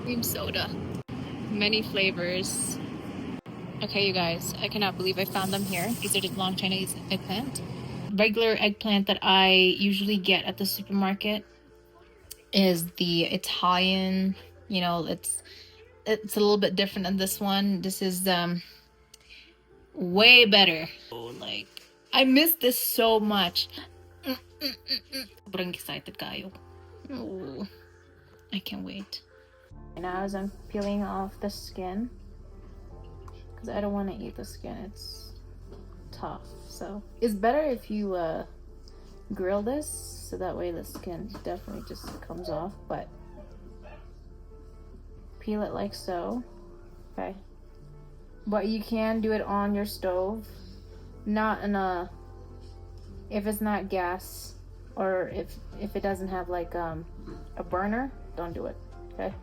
Cream soda. Many flavors. Okay, you guys, I cannot believe I found them here. These are the long Chinese eggplant. Regular eggplant that I usually get at the supermarket is the Italian, you know, it's a little bit different than this one. This is way better. Oh, like I miss this so much. Sobrang excited kayo. Oh, I can't wait. Now as I'm peeling off the skin, because I don't want to eat the skin, it's tough. So it's better if you grill this, so that way the skin definitely just comes off. But peel it like so. Okay, but you can do it on your stove, not in a, if it's not gas, or if it doesn't have like a burner, don't do it. Okay.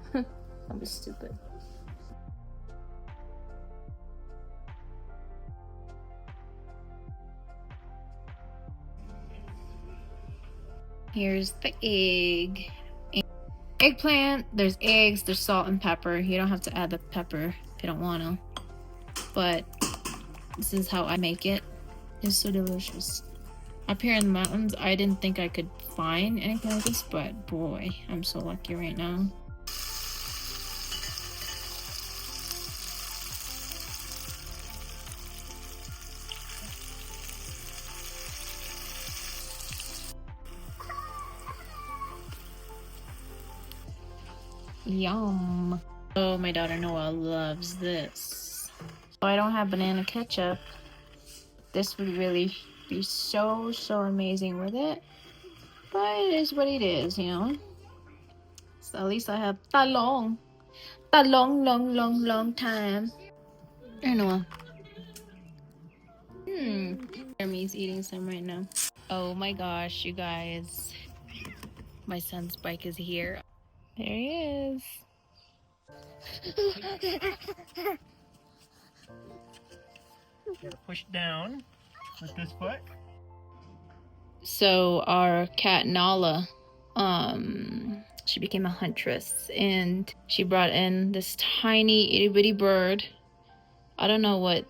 Don't be stupid. Here's the egg. Eggplant, there's eggs, there's salt and pepper. You don't have to add the pepper if you don't want to. But this is how I make it. It's so delicious. Up here in the mountains, I didn't think I could find anything like this, but boy, I'm so lucky right now. Yum. Oh, my daughter Noah loves this. Oh, I don't have banana ketchup. This would really be so amazing with it. But it is what it is, you know. So at least I have Talong. Talong, long time. I don't know. Jeremy's eating some right now. Oh my gosh, you guys. My son's bike is here. There he is. Push down with this foot. So our cat Nala, she became a huntress and she brought in this tiny itty bitty bird. I don't know what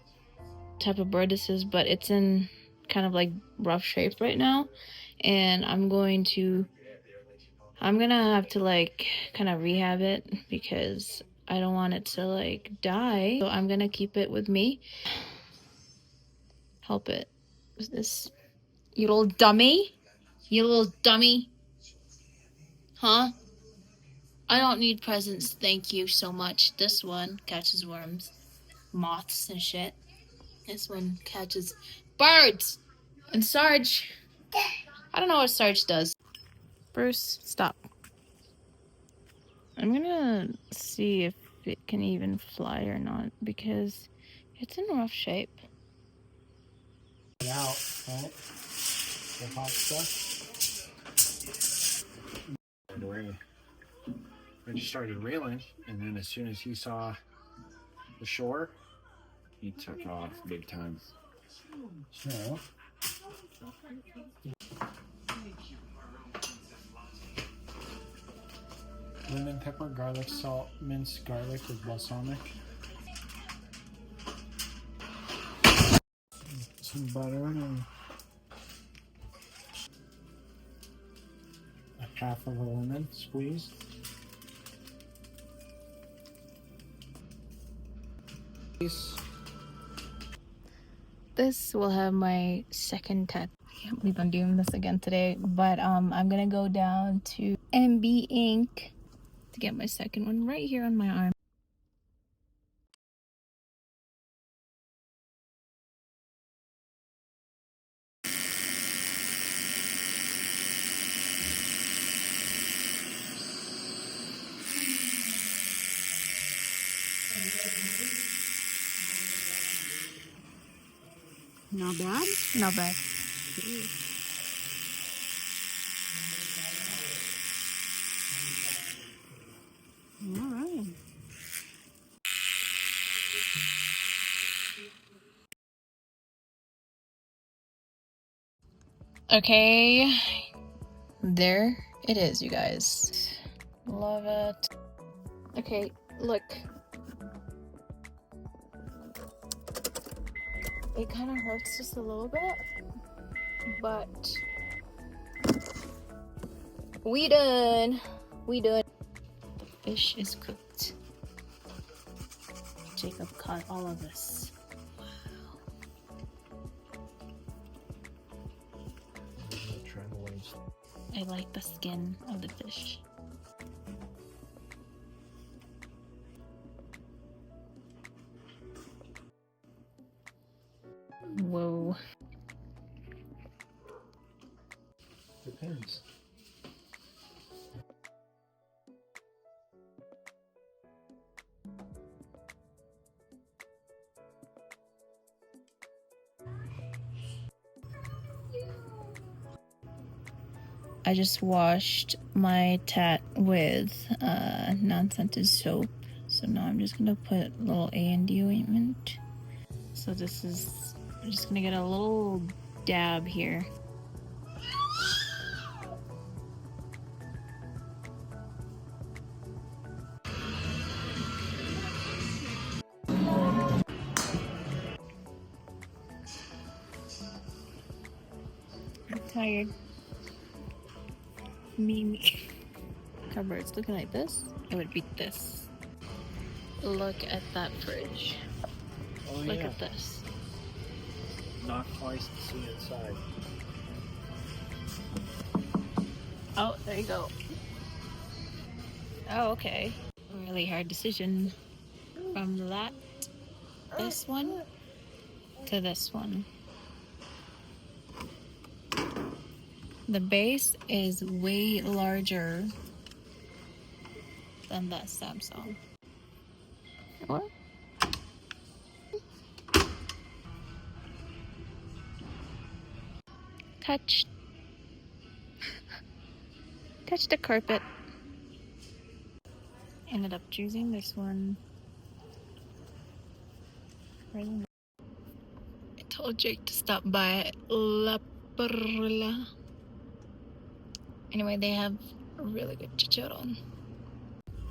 type of bird this is, but it's in kind of like rough shape right now, and I'm gonna have to like kind of rehab it because I don't want it to like die. So I'm gonna keep it with me. Help it. What's this? You little dummy? You little dummy? Huh? I don't need presents, thank you so much. This one catches worms, moths and shit. This one catches birds. And Sarge, I don't know what Sarge does. Bruce, stop. I'm gonna see if it can even fly or not because it's in rough shape. Out, right? The hot stuff. I just started reeling, and then as soon as he saw the shore, he took off big time. So, lemon pepper, garlic, salt, minced garlic with balsamic. Some butter and a half of a lemon squeezed. This will have my second tattoo. I can't believe I'm doing this again today, but I'm gonna go down to MB Ink to get my second one right here on my arm. Not bad? Not bad. All right. Okay, there it is, you guys. Love it. Okay, look. It kind of hurts just a little bit, but we done. We done. The fish is cooked. Jacob caught all of this. I like the skin of the fish. Whoa. Depends. I just washed my tat with non-scented soap. So now I'm just gonna put a little A&D ointment. So this is, I'm just gonna get a little dab here. I'm tired. Me. Cover, it's looking like this. It would be this. Look at that fridge. Oh, Look yeah. at this. Knock twice to see inside. Oh, there you go. Oh, okay. Really hard decision. From that, this one, to this one. The base is way larger than that Samsung. What? Touch. Touch the carpet. Ended up choosing this one. I told Jake to stop by La Perla. Anyway, they have a really good chicharron.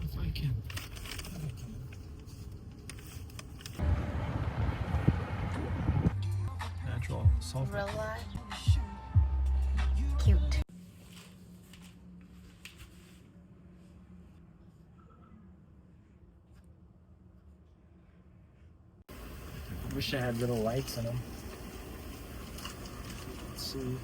If I can. Natural salt. Perla. Cute. I wish I had little lights in them. Let's see.